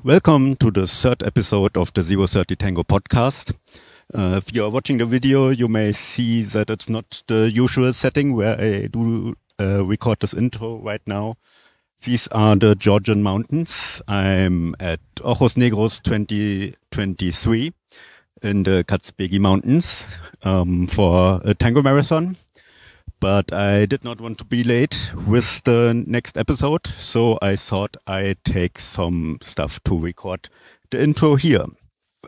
Welcome to the third episode of the 030 Tango podcast. If you are watching the video, you may see that it's not the usual setting where I do record this intro right now. These are the Georgian mountains. I'm at Ojos Negros 2023 in the Kazbegi Mountains for a tango marathon. But I did not want to be late with the next episode, so I thought I'd take some stuff to record the intro here.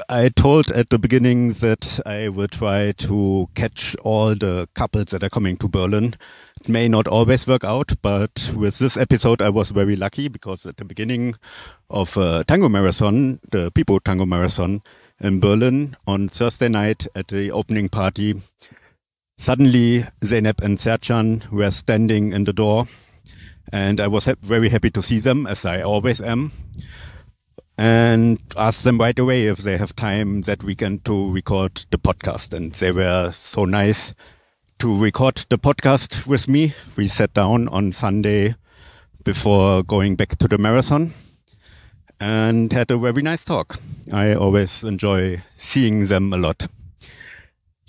I told at the beginning that I will try to catch all the couples that are coming to Berlin. It may not always work out, but with this episode I was very lucky because at the beginning of a tango marathon, the Pipo Tango Marathon in Berlin on Thursday night at the opening party, suddenly, Zeynep and Sercan were standing in the door, and I was very happy to see them, as I always am, and asked them right away if they have time that weekend to record the podcast. And they were so nice to record the podcast with me. We sat down on Sunday before going back to the marathon and had a very nice talk. I always enjoy seeing them a lot.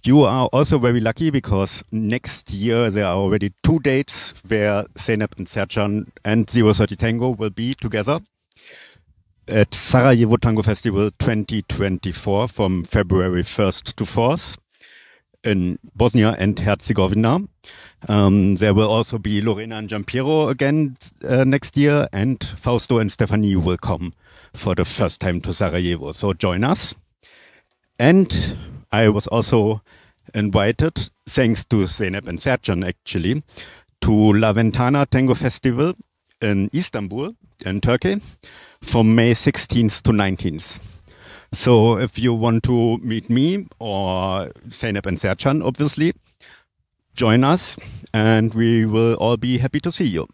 You are also very lucky because next year there are already 2 dates where Zeynep and Sercan and 030 Tango will be together at Sarajevo Tango Festival 2024 from February 1st to 4th in Bosnia and Herzegovina. There will also be Lorena and Giampiero again next year, and Fausto and Stefanie will come for the first time to Sarajevo. So join us. And I was also invited, thanks to Zeynep and Sercan actually, to La Ventana Tango Festival in Istanbul in Turkey from May 16th to 19th. So if you want to meet me or Zeynep and Sercan, obviously, join us and we will all be happy to see you.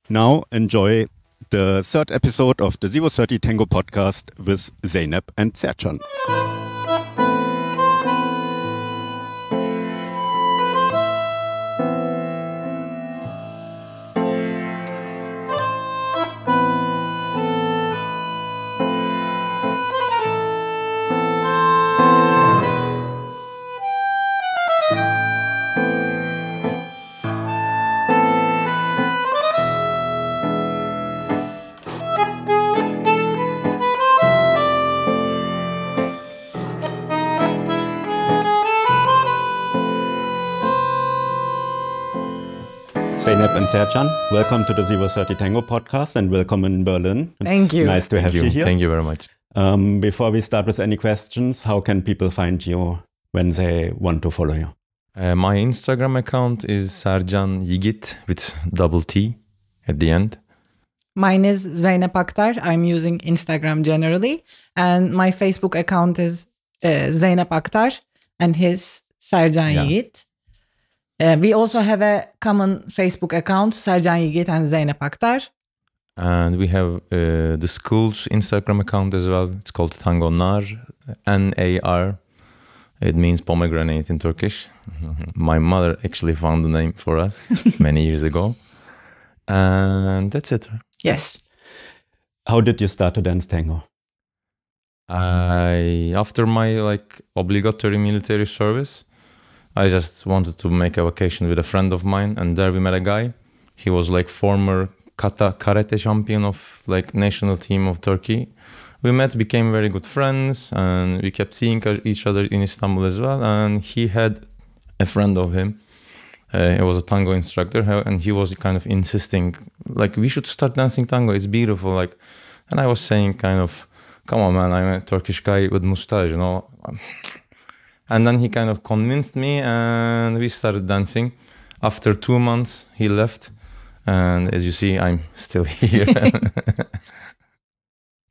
Now enjoy the third episode of the 030 Tango podcast with Zeynep and Sercan. Zeynep and Sercan, welcome to the 030 Tango podcast and welcome in Berlin. Thank you. Nice to have you here. Thank you very much. Before we start with any questions, how can people find you when they want to follow you? My Instagram account is Sercan Yigit with double T at the end. Mine is Zeynep Aktar. I'm using Instagram generally. And my Facebook account is Zeynep Aktar and his Sercan Yigit. We also have a common Facebook account, Sercan Yigit and Zeynep Aktar. And we have the school's Instagram account as well. It's called Tango Nar, N-A-R. It means pomegranate in Turkish. My mother actually found the name for us many years ago. And that's it. Yes. How did you start to dance tango? After my obligatory military service, I just wanted to make a vacation with a friend of mine, and there we met a guy. He was former karate champion of national team of Turkey. We met, became very good friends, and we kept seeing each other in Istanbul as well. And he had a friend of him. He was a tango instructor, and he was kind of insisting, we should start dancing tango. It's beautiful, And I was saying come on, man, I'm a Turkish guy with mustache, And then he kind of convinced me and we started dancing. After 2 months, he left. And as you see, I'm still here.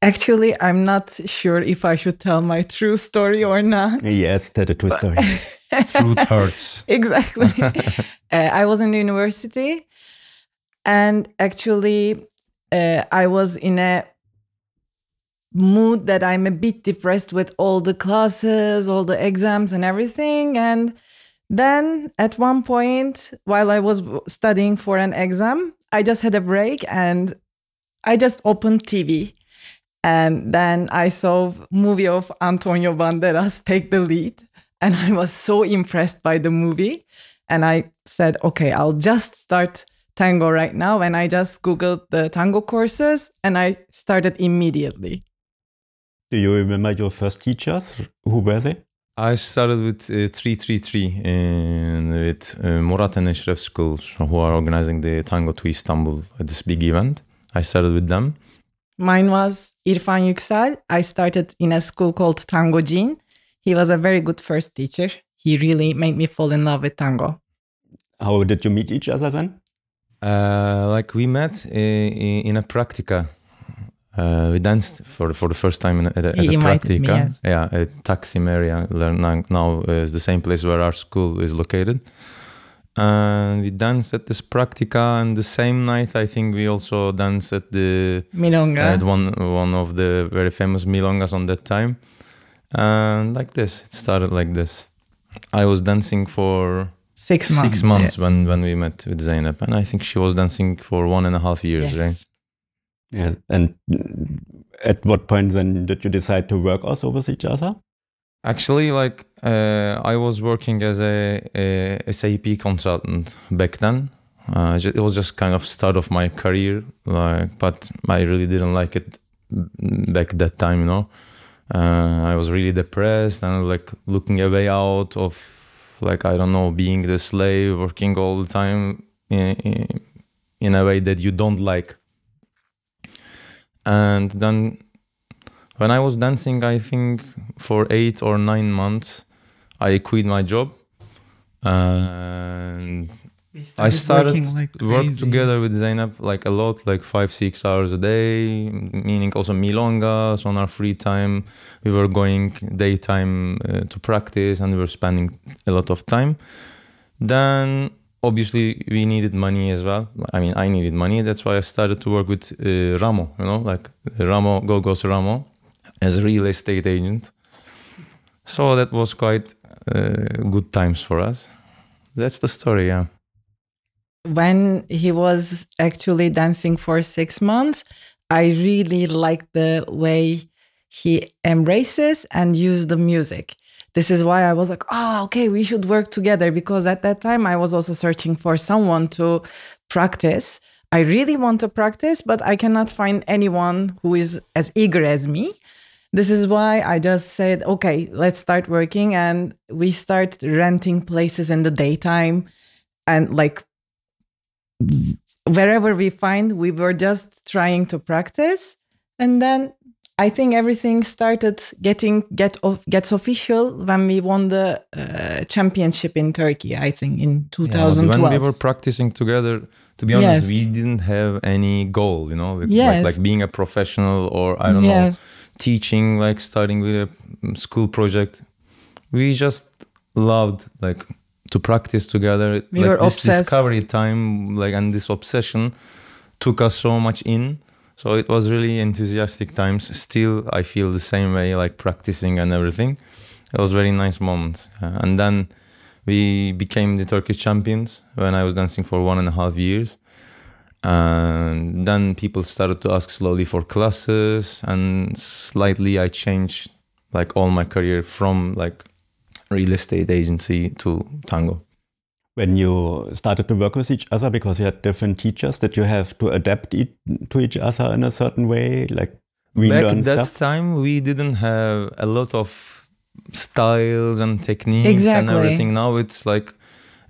Actually, I'm not sure if I should tell my true story or not. Yes, tell the true story. Truth hurts. Exactly. I was in the university and actually I was in a mood that I'm a bit depressed with all the classes, all the exams and everything. And then at one point, while I was studying for an exam, I just had a break and I just opened TV. And then I saw movie of Antonio Banderas take the lead. And I was so impressed by the movie. And I said, okay, I'll just start tango right now. And I just Googled the tango courses and I started immediately. Do you remember your first teachers? Who were they? I started with 030 and with Murat and Eşref schools who are organizing the Tango to Istanbul at this big event. I started with them. Mine was İrfan Yüksel. I started in a school called Tango Jean. He was a very good first teacher. He really made me fall in love with tango. How did you meet each other then? Like we met in a practica. We danced for the first time at a practica. Me, yes. Yeah, at Taksim area. Now is the same place where our school is located. And we danced at this practica, and the same night I think we also danced at the Milonga. At one of the very famous milongas on that time. And like this, it started like this. I was dancing for 6 months. 6 months yes. when we met with Zeynep, and I think she was dancing for 1.5 years, Yes. right? Yeah. And at what point then did you decide to work also with each other? Actually, like I was working as a SAP consultant back then. It was just kind of start of my career, but I really didn't like it back that time, you know. I was really depressed and like looking a way out of, like, I don't know, being the slave, working all the time in a way that you don't like. And then when I was dancing, I think for 8 or 9 months, I quit my job. And I started work together with Zeynep like a lot, like 5-6 hours a day, meaning also milongas on our free time. We were going daytime to practice and we were spending a lot of time. Then obviously we needed money as well. I mean, I needed money. That's why I started to work with Ramo, you know, like Ramo, Gogos Ramo, as a real estate agent. So that was quite good times for us. That's the story, yeah. When he was actually dancing for 6 months, I really liked the way he embraces and uses the music. This is why I was like, oh, okay, we should work together. Because at that time, I was also searching for someone to practice. I really want to practice, but I cannot find anyone who is as eager as me. This is why I just said, okay, let's start working. And we start renting places in the daytime. And like wherever we find, we were just trying to practice. And then I think everything started gets official when we won the championship in Turkey, I think in 2012. Yeah, when we were practicing together, to be honest, we didn't have any goal, you know, like being a professional or I don't know, teaching, like starting with a school project. We just loved like to practice together. We were this obsessed. Discovery time, like, and this obsession took us so much in. So it was really enthusiastic times. Still, I feel the same way, like practicing and everything. It was very nice moments. And then we became the Turkish champions when I was dancing for 1.5 years. And then people started to ask slowly for classes, and slightly I changed like all my career from like real estate agency to tango. When you started to work with each other, because you had different teachers, did you have to adapt to each other in a certain way, like relearn stuff? Back that time, we didn't have a lot of styles and techniques and everything. Now it's like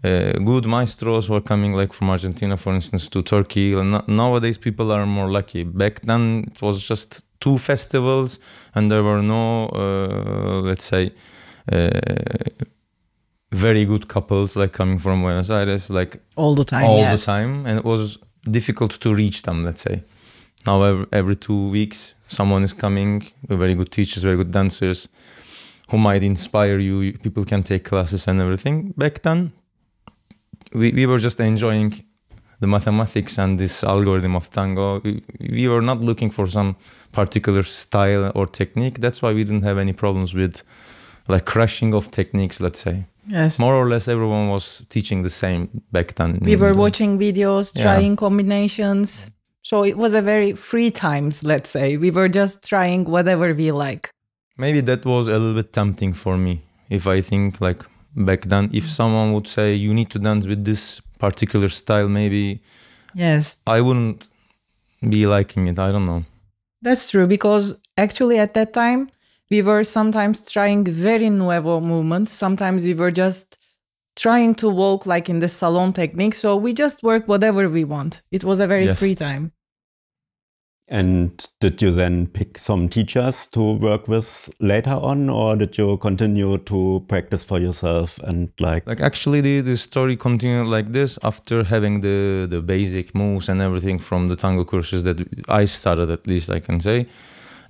good maestros were coming like from Argentina, for instance, to Turkey. And nowadays, people are more lucky. Back then, it was just 2 festivals, and there were no, let's say, very good couples like coming from Buenos Aires, like all the time, the time, and it was difficult to reach them. Let's say now every 2 weeks someone is coming with very good teachers, very good dancers who might inspire you. People can take classes and everything. Back then, we were just enjoying the mathematics and this algorithm of tango. We were not looking for some particular style or technique. That's why we didn't have any problems with like crushing of techniques, let's say. Yes. More or less everyone was teaching the same back then. We were watching videos, trying combinations. So it was a very free times, let's say. We were just trying whatever we like. Maybe that was a little bit tempting for me. If I think like back then, if someone would say you need to dance with this particular style, maybe Yes, I wouldn't be liking it. I don't know. that's true. Because actually at that time, we were sometimes trying very nuevo movements. Sometimes we were just trying to walk like in the salon technique. So we just work whatever we want. It was a very Yes. free time. And did you then pick some teachers to work with later on, or did you continue to practice for yourself and like Actually, the story continued like this after having the basic moves and everything from the tango courses that I started, at least I can say.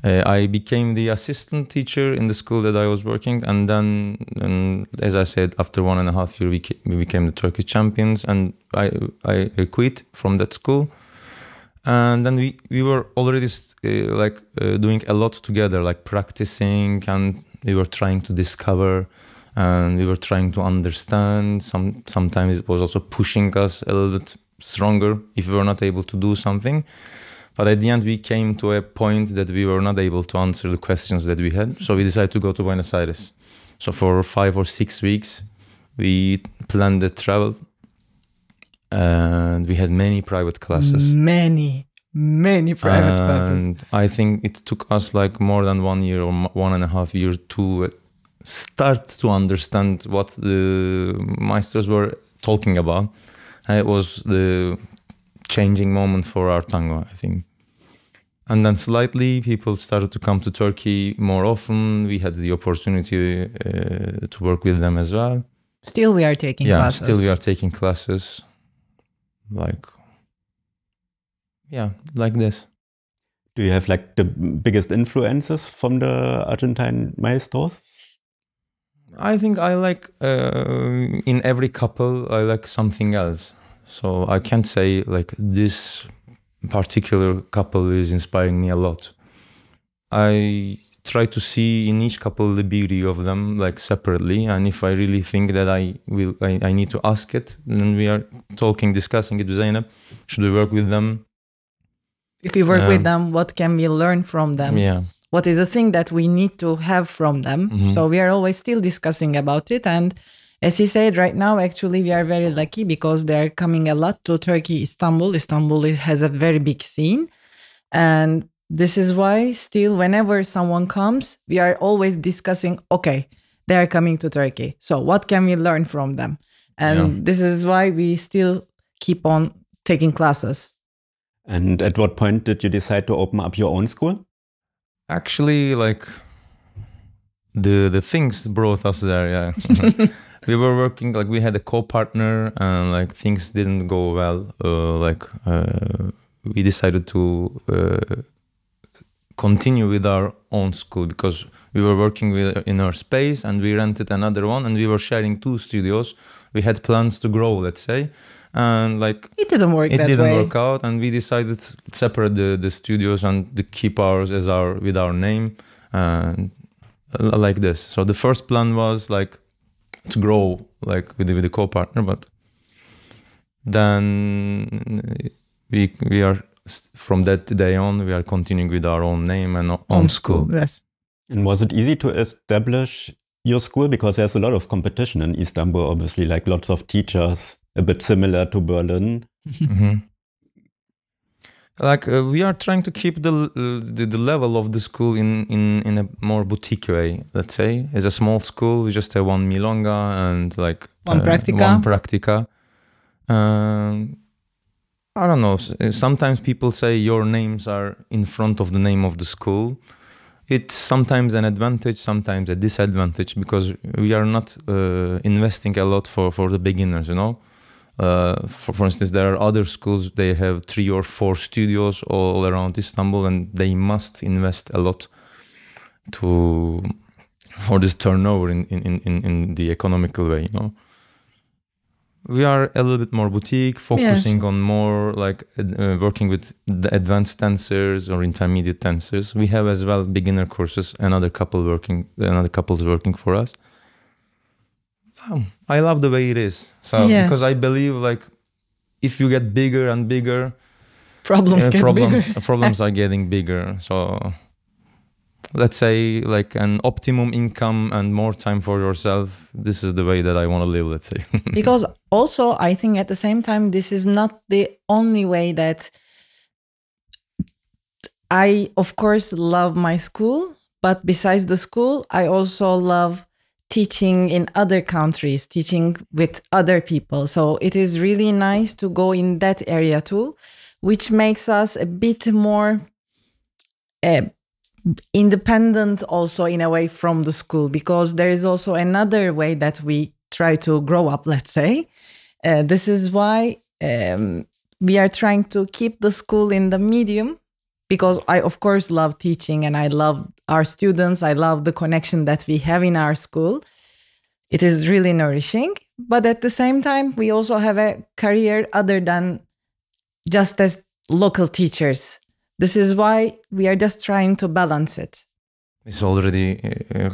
I became the assistant teacher in the school that I was working, and then, as I said, after 1.5 years, we became the Turkish champions, and I quit from that school. And then we were already doing a lot together, like practicing, and we were trying to discover, and we were trying to understand. Sometimes it was also pushing us a little bit stronger if we were not able to do something. But at the end, we came to a point that we were not able to answer the questions that we had. So we decided to go to Buenos Aires. So for 5 or 6 weeks, we planned the travel. And we had many private classes. Many private classes. And I think it took us like more than 1 year or 1.5 years to start to understand what the maestros were talking about. And it was the changing moment for our tango, I think. And then slightly people started to come to Turkey more often. We had the opportunity to work with them as well. Still we are taking classes. Still we are taking classes. Like this. do you have like the biggest influences from the Argentine maestros? I think I like in every couple I like something else. So I can't say like this particular couple is inspiring me a lot. I try to see in each couple the beauty of them like separately, and if I really think that I need to ask it, then we are discussing it with Zeynep. Should we work with them? If we work with them, what can we learn from them? Yeah. What is the thing that we need to have from them? Mm-hmm. So we are always still discussing about it. And as he said, right now, actually, we are very lucky because they're coming a lot to Turkey, Istanbul. Istanbul has a very big scene. And this is why still whenever someone comes, we are always discussing, okay, they are coming to Turkey. So what can we learn from them? And this is why we still keep on taking classes. And at what point did you decide to open up your own school? Actually, like the things brought us there, yeah. We were working, like we had a co-partner and like things didn't go well. We decided to continue with our own school because we were working in our space and we rented another one and we were sharing 2 studios. We had plans to grow, let's say. And like it didn't work it that didn't way. work out, and we decided to separate the studios and to keep ours as with our name and like this. So the first plan was like to grow like with the co-partner, but then we are from that day on we are continuing with our own name and own school. Yes. And was it easy to establish your school? Because there's a lot of competition in Istanbul, obviously, like lots of teachers, a bit similar to Berlin. Mm-hmm. Like we are trying to keep the level of the school in a more boutique way. Let's say, as a small school, we just have 1 milonga and like one practica. One practica. I don't know. Sometimes people say your names are in front of the name of the school. It's sometimes an advantage, sometimes a disadvantage, because we are not investing a lot for the beginners, you know. For instance, there are other schools, they have 3 or 4 studios all around Istanbul, and they must invest a lot for this turnover in the economical way, you know. We are a little bit more boutique, focusing on more like working with the advanced dancers or intermediate dancers. We have as well beginner courses, another couple is working for us. I love the way it is. So because I believe like if you get bigger and bigger, Problems get bigger. Problems are getting bigger. So let's say like an optimum income and more time for yourself. This is the way that I want to live, let's say. Because also, I think at the same time, this is not the only way that I, of course, love my school. But besides the school, I also love teaching in other countries, teaching with other people. So it is really nice to go in that area too, which makes us a bit more independent also in a way from the school, because there is also another way that we try to grow up, let's say. This is why we are trying to keep the school in the medium, because I, of course, love teaching and I love our students. I love the connection that we have in our school. It is really nourishing. But at the same time, we also have a career other than just as local teachers. This is why we are just trying to balance it. It's already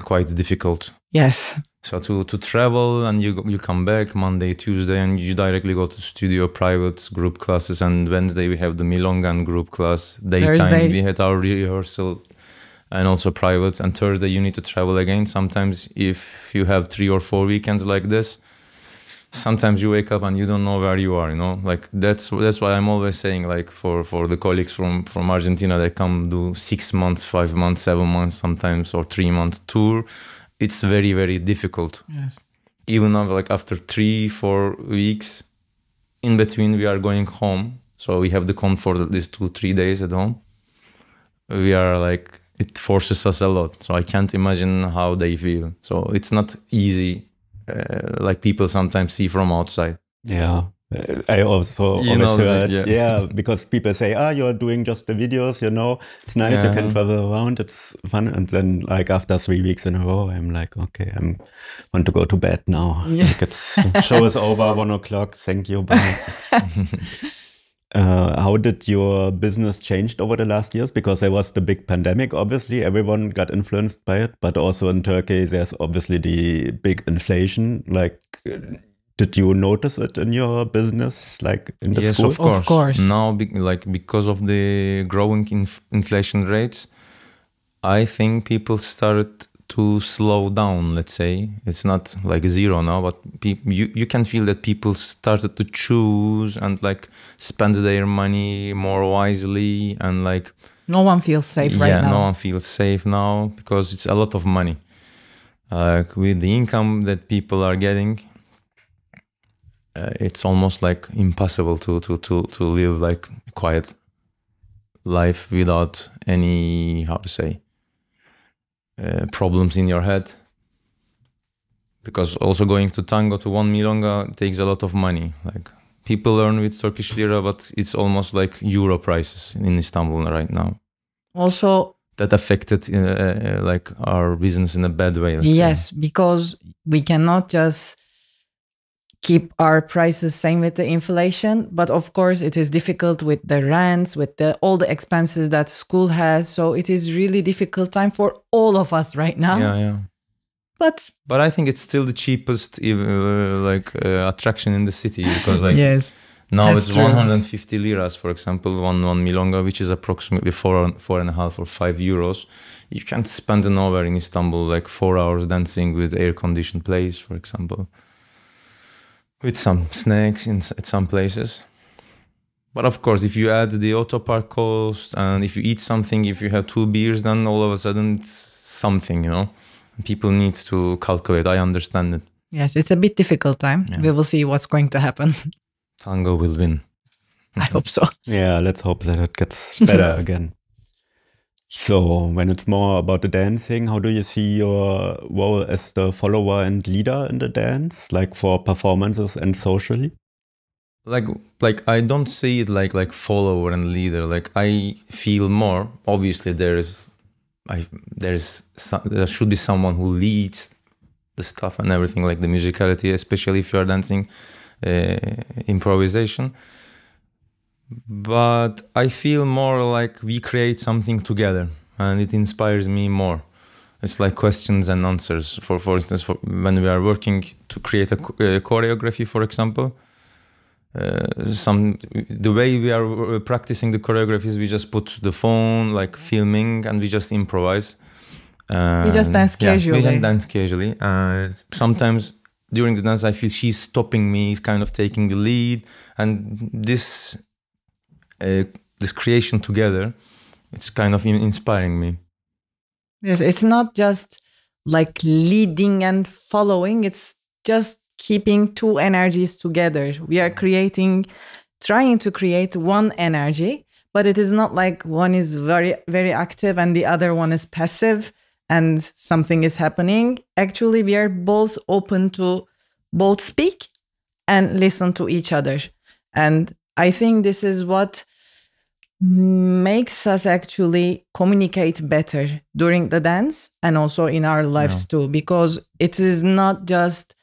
quite difficult. Yes. So to travel and you come back Monday, Tuesday, and you directly go to studio, private group classes, and Wednesday we have the Milongan group class. Daytime Thursday we had our rehearsal and also private, and Thursday you need to travel again. Sometimes if you have 3 or 4 weekends like this, sometimes you wake up and you don't know where you are, you know? Like that's why I'm always saying, like for the colleagues from Argentina, they come do 6 months, 5 months, 7 months sometimes, or 3 month tour. It's very, very difficult. Yes. Even now, like after 3-4 weeks, in between we are going home. So we have the comfort of these 2-3 days at home. We are like, it forces us a lot. So I can't imagine how they feel. So it's not easy, like people sometimes see from outside. Yeah. I also always heard, because people say, you're doing just the videos, you know, it's nice, you can travel around, it's fun. And then like after 3 weeks in a row, I'm like, okay, I want to go to bed now. Yeah. Like show is over, 1 o'clock, thank you, bye. How did your business change over the last years? Because there was the big pandemic, obviously, everyone got influenced by it, but also in Turkey, there's obviously the big inflation. Like, did you notice it in your business, like in the school? Yes, of course. Now, because of the growing inflation rates, I think people started to slow down, let's say. It's not like zero now, but you can feel that people started to choose and like spend their money more wisely, and like no one feels safe right now. Yeah, no one feels safe now because it's a lot of money. Like with the income that people are getting, it's almost like impossible to live like a quiet life without any, how to say, problems in your head. Because also going to tango, to 1 milonga, takes a lot of money. Like people earn with Turkish lira, but it's almost like euro prices in Istanbul right now. Also, that affected like our business in a bad way. Yes, because we cannot just keep our prices same with the inflation, but of course it is difficult with the rents, with all the expenses that school has. So it is really difficult time for all of us right now. Yeah. But I think it's still the cheapest attraction in the city, because like yes, now it's true. 150 liras, for example, one milonga, which is approximately 4.5 or 5 euros. You can't spend an hour in Istanbul, like 4 hours dancing with air-conditioned place, for example, with some snacks at some places. But of course, if you add the auto park cost, and if you eat something, if you have 2 beers, then all of a sudden it's something, you know. People need to calculate. I understand it. Yes, it's a bit difficult time. Yeah. We will see what's going to happen. Tango will win. I hope so. Yeah, let's hope that it gets better again. So when it's more about the dancing, how do you see your role as the follower and leader in the dance, like for performances and socially? Like I don't see it like follower and leader. Like I feel more, obviously there should be someone who leads the stuff and everything, like the musicality, especially if you are dancing improvisation. But I feel more like we create something together, and it inspires me more. It's like questions and answers. For instance, when we are working to create a choreography, for example, the way we are practicing the choreographies, we just put the phone like filming and we just improvise. We just dance casually. We just dance casually. Sometimes during the dance, I feel she's stopping me, kind of taking the lead, and this creation together, it's kind of inspiring me. Yes, it's not just like leading and following. It's just keeping two energies together. We are trying to create one energy, but it is not like one is very, very active and the other one is passive and something is happening. Actually, we are both open to both speak and listen to each other. And I think this is what makes us actually communicate better during the dance and also in our lives too, because it is not just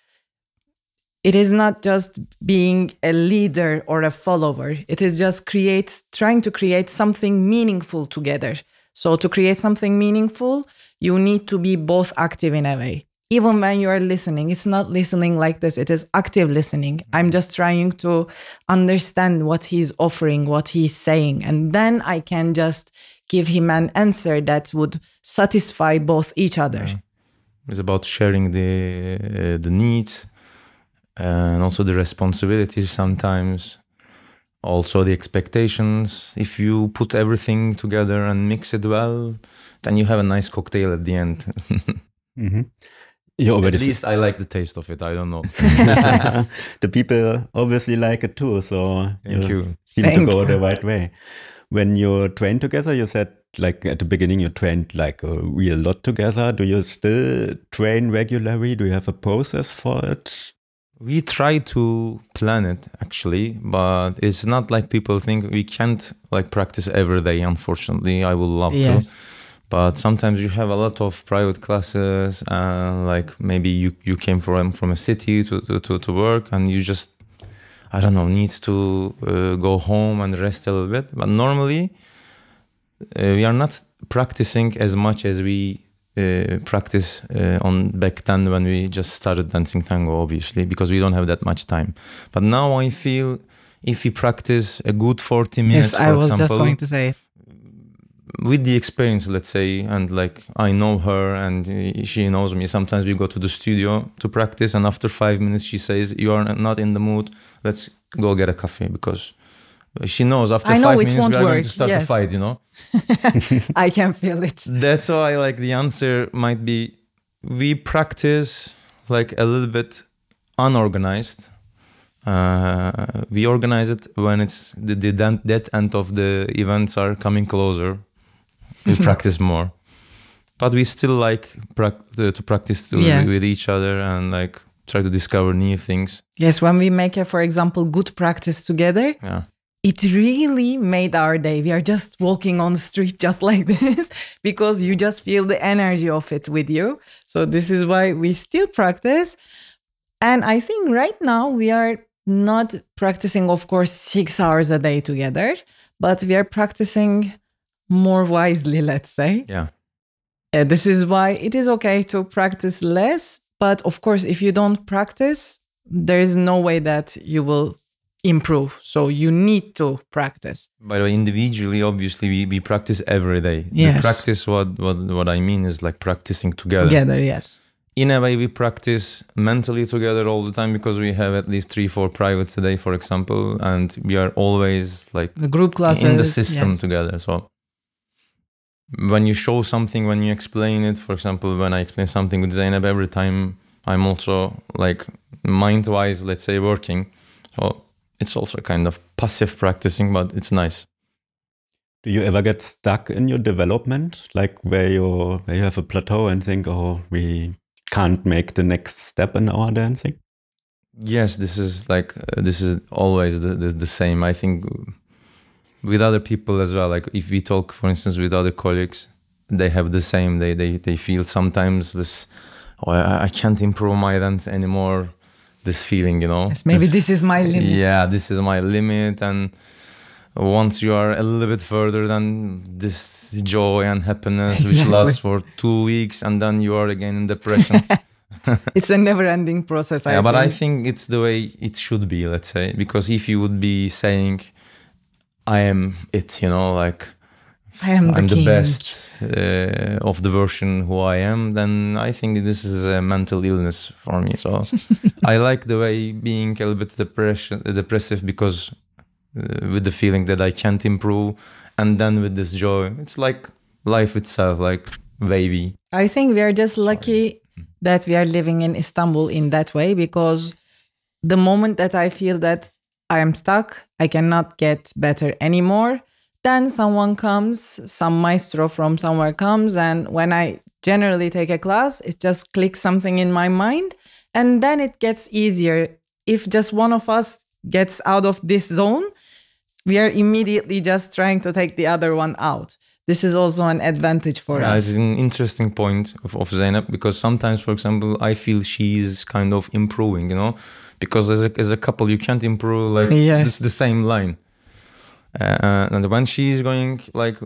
being a leader or a follower. It is just trying to create something meaningful together. So to create something meaningful, you need to be both active in a way. Even when you are listening, it's not listening like this, it is active listening. I'm just trying to understand what he's offering, what he's saying, and then I can just give him an answer that would satisfy both each other. Yeah. It's about sharing the needs and also the responsibilities sometimes. Also the expectations. If you put everything together and mix it well, then you have a nice cocktail at the end. Mm-hmm. At least I like the taste of it. I don't know. The people obviously like it too, so Thank you. seem to go the right way. When you train together, you said like at the beginning you trained like a real lot together. Do you still train regularly? Do you have a process for it? We try to plan it actually, but it's not like people think. We can't like practice every day, unfortunately. I would love to. But sometimes you have a lot of private classes, and like maybe you came from a city to work, and you just, I don't know, need to go home and rest a little bit. But normally we are not practicing as much as we practice on back then when we just started dancing tango, obviously, because we don't have that much time. But now I feel if we practice a good 40 minutes, yes, I was just going to say, with the experience, let's say, and like I know her and she knows me. Sometimes we go to the studio to practice, and after 5 minutes she says, "You are not in the mood. Let's go get a coffee," because she knows after 5 minutes we are going to start the fight. You know, I can feel it. That's why, like, the answer might be we practice like a little bit unorganized. We organize it when it's that end of the events are coming closer. We practice more, but we still like to practice with each other and like try to discover new things. Yes, when we make for example, good practice together, it really made our day. We are just walking on the street just like this because you just feel the energy of it with you. So this is why we still practice. And I think right now we are not practicing, of course, 6 hours a day together, but we are practicing more wisely, let's say. Yeah. This is why it is okay to practice less. But of course, if you don't practice, there is no way that you will improve. So you need to practice. By the way, individually, obviously, we practice every day. Yes. The practice, what I mean is like practicing together. Together, yes. In a way, we practice mentally together all the time because we have at least 3-4 privates a day, for example, and we are always like the group classes in the system together. So when you show something, when you explain it, for example, when I explain something with Zeynep, every time I'm also like mind-wise, let's say, working. So it's also kind of passive practicing, but it's nice. Do you ever get stuck in your development, like where you have a plateau and think, oh, we can't make the next step in our dancing? Yes, this is always the same. I think with other people as well. Like if we talk, for instance, with other colleagues, they have the same. They feel sometimes this, oh, I can't improve my dance anymore. This feeling, you know. Yes, maybe this is my limit. Yeah, this is my limit. And once you are a little bit further than this joy and happiness, which lasts for 2 weeks, and then you are again in depression. It's a never-ending process. Yeah, but I think it's the way it should be, let's say, because if you would be saying, I am it, like I'm the best of the version who I am, then I think this is a mental illness for me. So I like the way being a little bit depressive because with the feeling that I can't improve, and then with this joy, it's like life itself, like wavy. I think we are just lucky that we are living in Istanbul in that way, because the moment that I feel that I am stuck, I cannot get better anymore, then someone comes, some maestro from somewhere comes, and when I generally take a class, it just clicks something in my mind, and then it gets easier. If just one of us gets out of this zone, we are immediately just trying to take the other one out. This is also an advantage for us. It's an interesting point of Zeynep, because sometimes, for example, I feel she's kind of improving, because as a couple, you can't improve like the same line. And when she's going like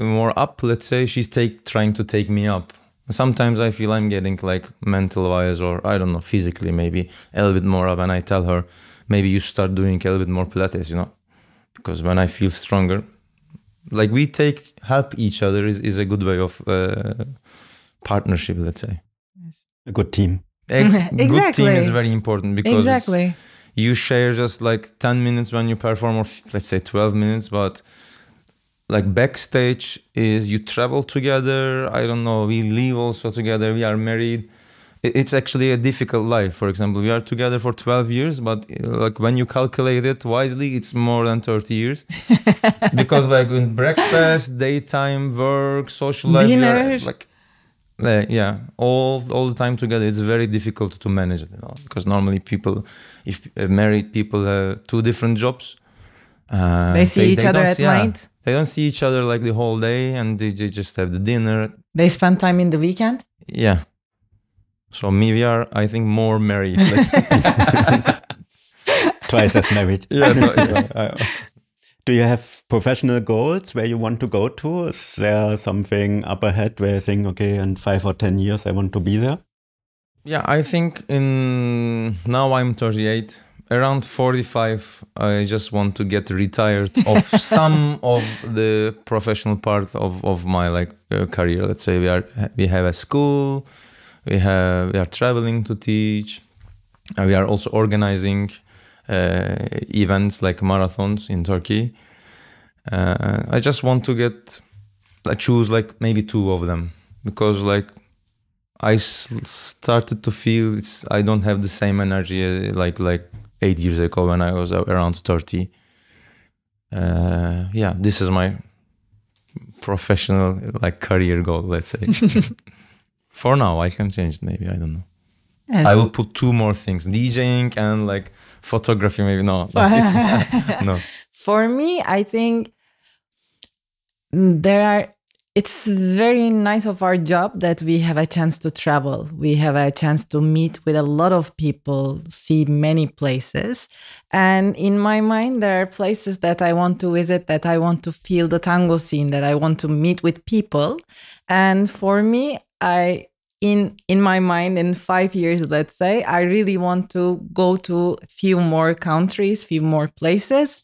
more up, let's say, she's trying to take me up. Sometimes I feel I'm getting like mental wise, or I don't know, physically maybe a little bit more up, and I tell her, maybe you start doing a little bit more Pilates, because when I feel stronger, like we help each other is a good way of partnership, let's say. Yes. A good team. Exactly. Good team is very important, because exactly. You share just like 10 minutes when you perform, or let's say 12 minutes, but like backstage is you travel together. I don't know, we live also together, we are married. It's actually a difficult life. For example, we are together for 12 years, but like when you calculate it wisely, it's more than 30 years. Because like in breakfast, daytime, work, social life, dinner, all the time together. It's very difficult to manage it, because normally people, if married people have two different jobs, they see each other at night. They don't see each other like the whole day, and they just have the dinner. They spend time in the weekend. Yeah. So we are, I think, more married. Twice as married. Yeah. Do you have professional goals where you want to go to? Is there something up ahead where you think, okay, in 5 or 10 years, I want to be there? Yeah, I think now I'm 38. Around 45, I just want to get retired of some of the professional part of my career. Let's say we have a school. We are traveling to teach. We are also organizing events like marathons in Turkey. I just want to choose like maybe 2 of them, because like I started to feel I don't have the same energy like 8 years ago when I was around 30. This is my professional career goal, let's say. For now, I can change it maybe, I don't know. Yes. I will put 2 more things, DJing and photography maybe. No. No. For me, I think it's very nice of our job that we have a chance to travel. We have a chance to meet with a lot of people, see many places. And in my mind, there are places that I want to visit, that I want to feel the tango scene, that I want to meet with people. And for me, in my mind, in 5 years, let's say, I really want to go to a few more countries, few more places,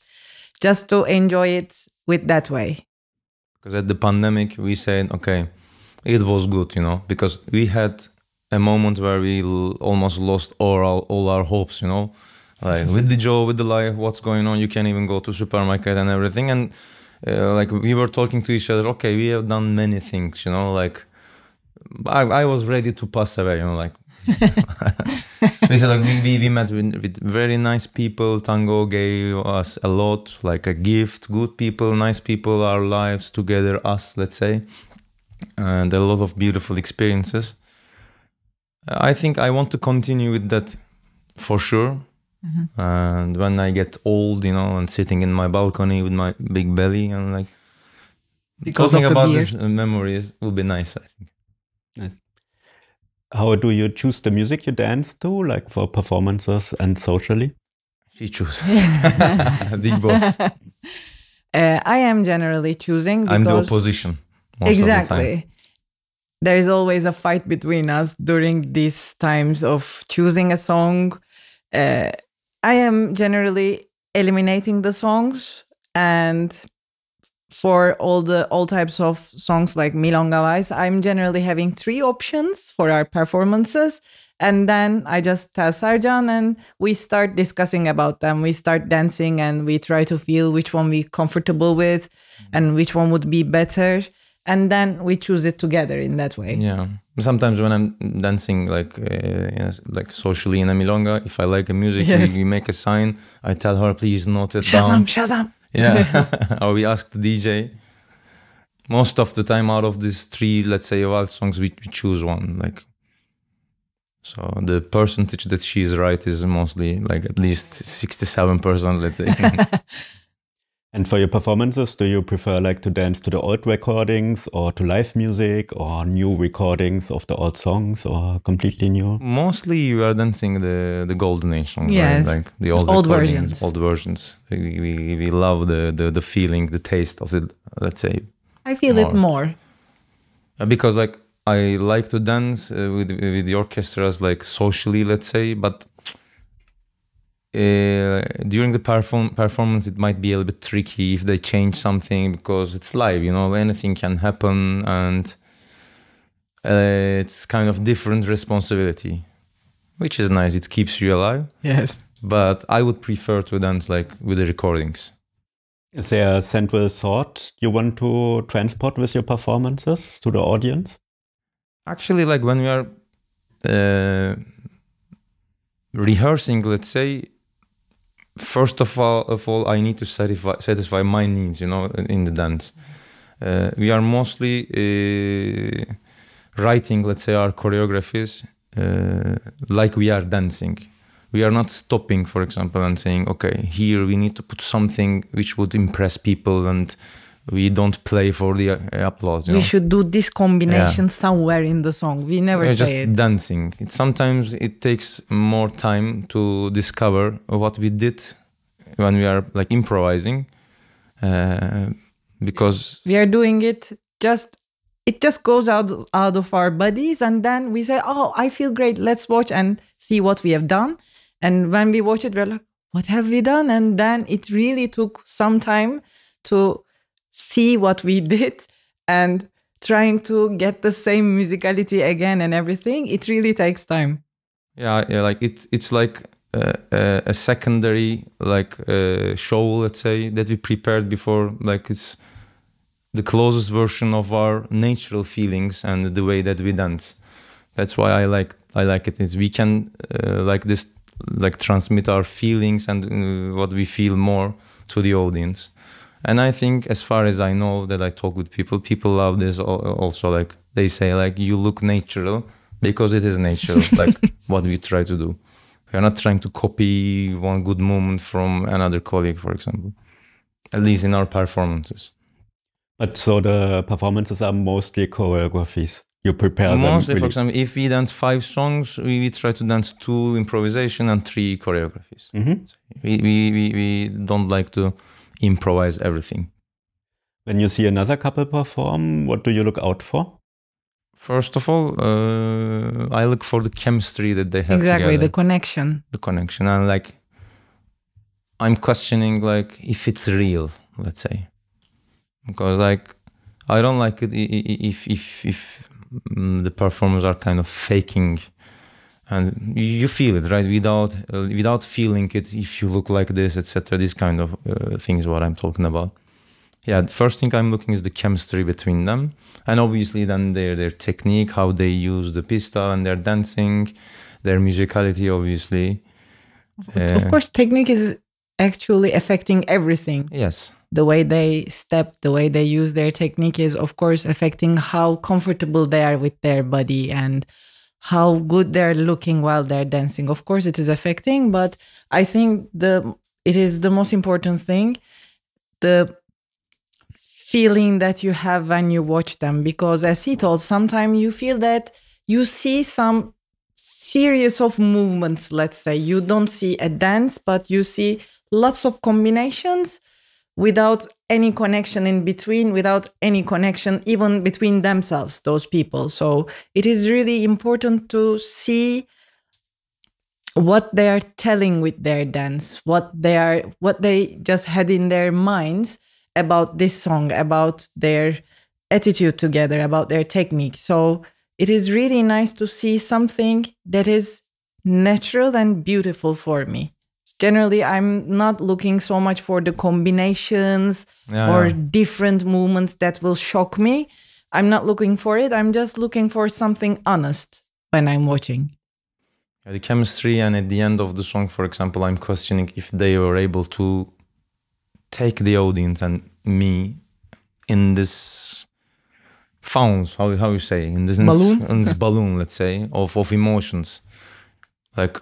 just to enjoy it with that way. Because at the pandemic, we said, okay, it was good, because we had a moment where we almost lost all our hopes, with the job, with the life, what's going on, you can't even go to supermarket and everything. And we were talking to each other, okay, we have done many things, I was ready to pass away, we said we met with very nice people. Tango gave us a lot, a gift, good people, nice people, our lives together, us, let's say, and a lot of beautiful experiences. I think I want to continue with that for sure. Mm-hmm. And when I get old, and sitting in my balcony with my big belly and talking about these memories will be nice, I think. Nice. How do you choose the music you dance to, for performances and socially? She chooses. Big boss. I am generally choosing because... I'm the opposition. Most exactly. Of the time. there is always a fight between us during these times of choosing a song. I am generally eliminating the songs, and for all types of songs like Milonga Wise, I'm generally having 3 options for our performances. And then I just tell Sercan and we start discussing about them. We start dancing and we try to feel which one we're comfortable with and which one would be better. And then we choose it together in that way. Yeah. Sometimes when I'm dancing like socially in a milonga, if I like a music, we make a sign. I tell her, please note it down. Shazam. Yeah. Or we ask the DJ. Most of the time out of these 3, let's say, waltz songs, we choose one. Like, so the percentage that she's right is mostly like at least 67%, let's say. And for your performances, do you prefer like to dance to the old recordings or to live music or new recordings of the old songs or completely new? Mostly we are dancing the golden age songs, yes. right? Like the old versions. Old versions. We love the feeling, the taste of it, let's say. I feel it more. Because like I like to dance with the orchestras like socially, let's say, but during the performance it might be a little bit tricky if they change something because it's live, you know, anything can happen, and it's kind of different responsibility, which is nice. It keeps you alive. Yes. But I would prefer to dance like with the recordings. Is there a central thought you want to transport with your performances to the audience? Actually, like when we are rehearsing, let's say, first of all, I need to satisfy my needs, you know, in the dance. We are mostly writing, let's say, our choreographies like we are dancing. We are not stopping, for example, and saying, okay, here we need to put something which would impress people, and we don't play for the applause. We should do this combination somewhere in the song. We never say just it. Dancing. Sometimes it takes more time to discover what we did when we are like improvising, because we are doing it it just goes out of our bodies, and then we say, oh, I feel great, let's watch and see what we have done. And when we watch it, we're like, what have we done? And then it really took some time to see what we did and trying to get the same musicality again and everything. It really takes time. Yeah, like it's like a secondary like show, let's say, that we prepared before. Like it's the closest version of our natural feelings and the way that we dance. That's why I like it. Is we can like transmit our feelings and what we feel more to the audience. And I think, as far as I know, that I talk with people love this also. Like they say, like, you look natural because it is natural, like what we try to do. We are not trying to copy one good movement from another colleague, for example, at least in our performances. But so the performances are mostly choreographies. You prepare them. Mostly, really. For example, if we dance 5 songs, we try to dance 2 improvisation and 3 choreographies. Mm-hmm. So we don't like to improvise everything. When you see another couple perform, what do you look out for? First of all, I look for the chemistry that they have exactly, together. the connection. The connection. And like, I'm questioning like if it's real, let's say. Because like, I don't like it if the performers are kind of faking, and you feel it, right? Without feeling it, if you look like this, etc. This kind of things, what I'm talking about. Yeah, the first thing I'm looking is the chemistry between them, and obviously then their technique, how they use the pista and their dancing, their musicality, obviously. Of course, technique is actually affecting everything. Yes. The way they step, the way they use their technique is, of course, affecting how comfortable they are with their body and how good they're looking while they're dancing. Of course, it is affecting, but I think it is the most important thing, the feeling that you have when you watch them. Because as he told, sometimes you feel that you see some series of movements, let's say. You don't see a dance, but you see lots of combinations without any connection in between, without any connection even between themselves, those people. So it is really important to see what they are telling with their dance, what they just had in their minds about this song, about their attitude together, about their technique. So it is really nice to see something that is natural and beautiful for me. Generally, I'm not looking so much for the combinations or different movements that will shock me. I'm not looking for it. I'm just looking for something honest when I'm watching. The chemistry, and at the end of the song, for example, I'm questioning if they were able to take the audience and me in this fountain, how you say, in this balloon, let's say, of emotions. Like,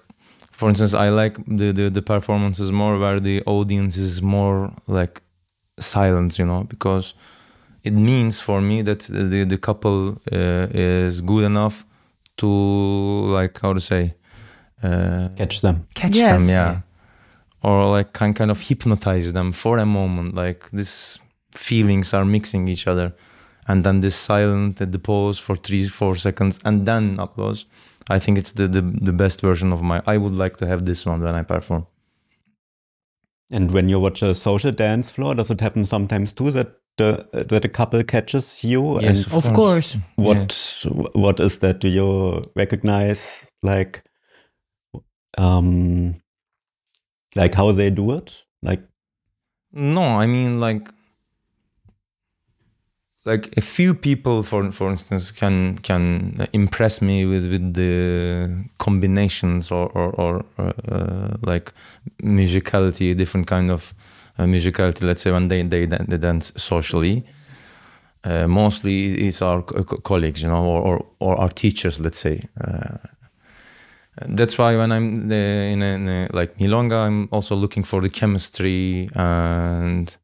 for instance, I like the performances more where the audience is more like silent, because it means for me that the couple is good enough to, like, how to say, catch them. Them, yeah. Or like kind of hypnotize them for a moment. Like these feelings are mixing each other. And then this silent at the pause for 3-4 seconds and then applause. I think it's the best version of I would like to have this one when I perform. And when you watch a social dance floor, does it happen sometimes too that a couple catches you? Yes, and of course. What is that? Do you recognize like how they do it? No, I mean like a few people, for instance, can impress me with the combinations or like musicality, different kind of musicality. Let's say when they dance socially. Mostly it's our colleagues, or our teachers. Let's say. That's why when I'm in a like milonga, I'm also looking for the chemistry and,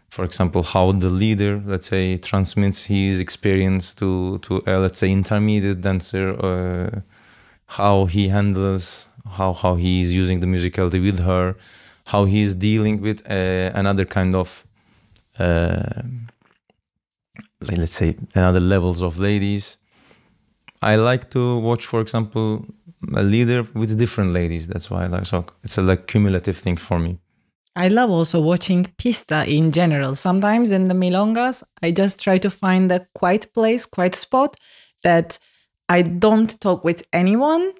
for example, how the leader, let's say, transmits his experience to let's say, intermediate dancer, how he handles, how he is using the musicality with her, how he is dealing with another kind of, let's say, another levels of ladies. I like to watch, for example, a leader with different ladies. That's why I like, so it's a cumulative thing for me. I love also watching pista in general. Sometimes in the milongas, I just try to find a quiet place, quiet spot that I don't talk with anyone.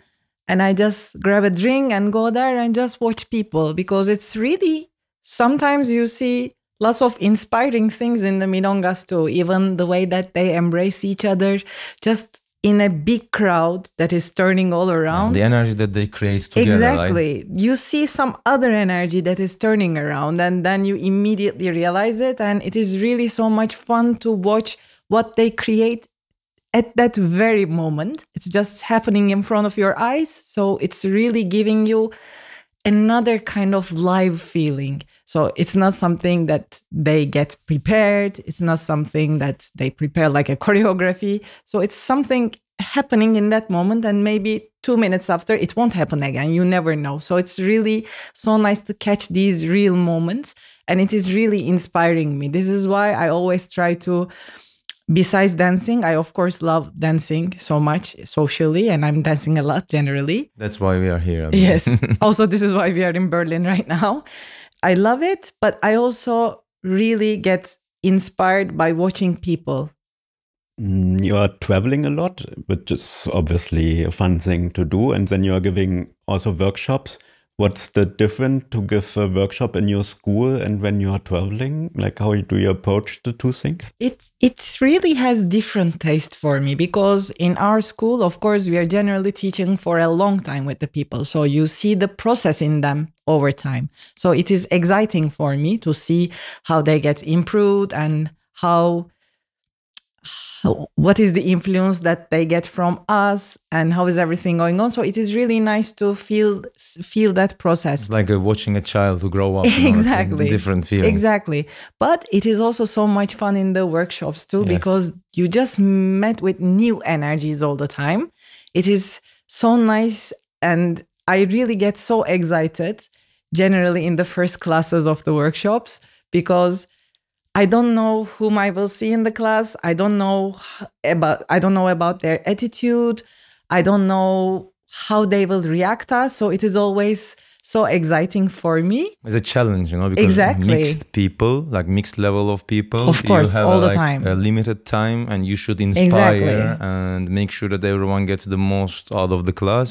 And I just grab a drink and go there and just watch people, because it's really, sometimes you see lots of inspiring things in the milongas too. Even the way that they embrace each other, just in a big crowd that is turning all around. The energy that they create together. Exactly. You see some other energy that is turning around, and then you immediately realize it. And it is really so much fun to watch what they create at that very moment. It's just happening in front of your eyes. So it's really giving you another kind of live feeling. So it's not something that they get prepared. It's not something that they prepare like a choreography. So it's something happening in that moment, and maybe 2 minutes after it won't happen again. You never know. So it's really so nice to catch these real moments, and it is really inspiring me. This is why I always try to, besides dancing, I of course love dancing so much socially, and I'm dancing a lot generally. That's why we are here. Yes. Also, this is why we are in Berlin right now. I love it, but I also really get inspired by watching people. You are traveling a lot, which is obviously a fun thing to do. And then you are giving also workshops. What's the difference to give a workshop in your school and when you are traveling? Like, how do you approach the two things? It really has different taste for me, because in our school, of course, we are generally teaching for a long time with the people. So you see the process in them over time. So it is exciting for me to see how they get improved and what is the influence that they get from us and how is everything going on. So it is really nice to feel that process. It's like watching a child who grow up. Exactly. Different feeling. Exactly. But it is also so much fun in the workshops too, yes, because you just met with new energies all the time. It is so nice, and I really get so excited generally in the first classes of the workshops, because I don't know whom I will see in the class. I don't know about their attitude. I don't know how they will react us. So it is always so exciting for me. It's a challenge, you know, because Exactly. mixed people, like mixed level of people, Of course, you have all the time. a limited time, and you should inspire Exactly. and make sure that everyone gets the most out of the class.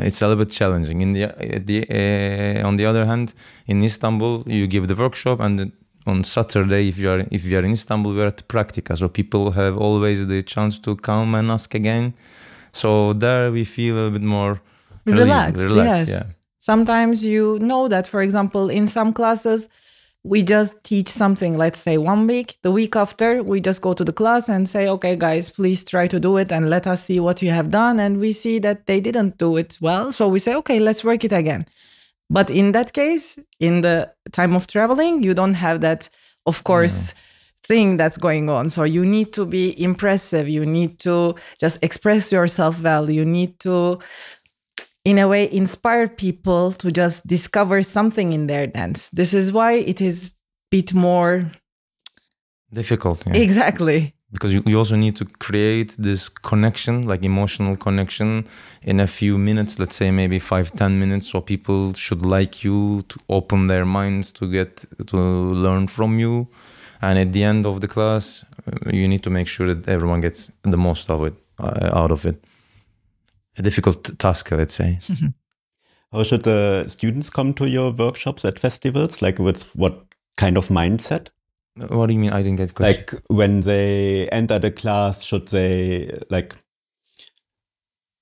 It's a little bit challenging. On the other hand, in Istanbul, you give the workshop, and on Saturday, if you are in Istanbul, we're at the practica, so people have always the chance to come and ask again. So there we feel a bit more Relaxed, yes. Yeah. Sometimes you know that, for example, in some classes, we just teach something, let's say 1 week. The week after, we just go to the class and say, okay, guys, please try to do it and let us see what you have done. And we see that they didn't do it well. So we say, okay, let's work it again. But in that case, in the time of traveling, you don't have that, of course, thing that's going on. So you need to be impressive. You need to just express yourself well. You need to, in a way, inspire people to just discover something in their dance. This is why it is a bit more difficult. Yeah. Exactly. Because you also need to create this connection, like emotional connection, in a few minutes, let's say maybe 5-10 minutes, so people should like you, to open their minds to learn from you. And at the end of the class, you need to make sure that everyone gets the most of it, out of it. A difficult task, let's say. How should the students come to your workshops at festivals? Like with what kind of mindset? What do you mean? I didn't get the question. Like when they enter the class, should they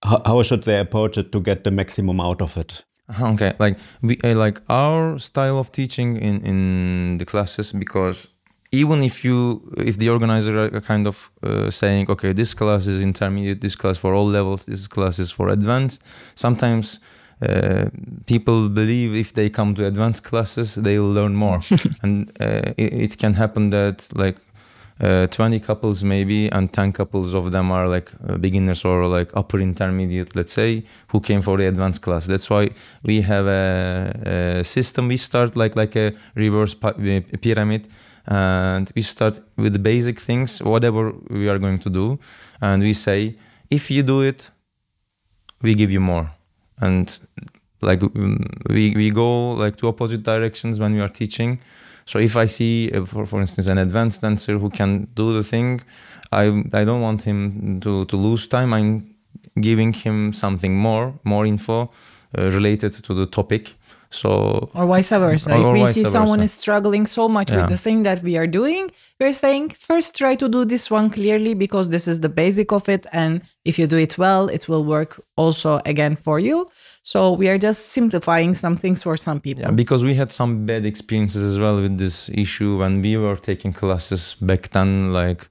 how should they approach it to get the maximum out of it? Okay, like we like our style of teaching in the classes, because even if the organizer are kind of saying, okay, this class is intermediate, this class for all levels, this class is for advanced, sometimes people believe if they come to advanced classes, they will learn more. And it can happen that like 20 couples maybe, and 10 couples of them are like beginners or like upper intermediate, let's say, who came for the advanced class. That's why we have a system. We start like a reverse pyramid. And we start with the basic things, whatever we are going to do. And we say, if you do it, we give you more. And like we go like to opposite directions when we are teaching. So if I see, for instance, an advanced dancer who can do the thing, I don't want him to lose time. I'm giving him something more info related to the topic. So, or vice versa. If we see someone is struggling so much with the thing that we are doing, we're saying, first try to do this one clearly, because this is the basic of it. And if you do it well, it will work also again for you. So we are just simplifying some things for some people. Yeah, because we had some bad experiences as well with this issue when we were taking classes back then. Like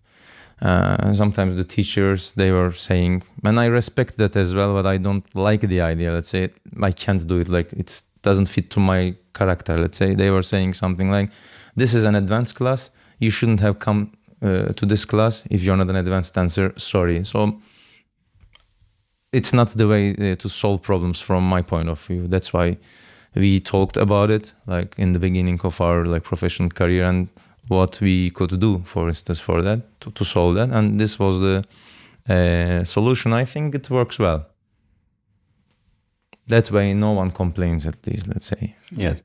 sometimes the teachers, they were saying, and I respect that as well, but I don't like the idea. Let's say I can't do it. Like it doesn't fit to my character. Let's say they were saying something like, "This is an advanced class. You shouldn't have come to this class if you're not an advanced dancer. Sorry." So it's not the way to solve problems from my point of view. That's why we talked about it, like in the beginning of our like professional career, and what we could do, for instance, for that to solve that. And this was the solution. I think it works well. That way, no one complains, at least, let's say. Yes.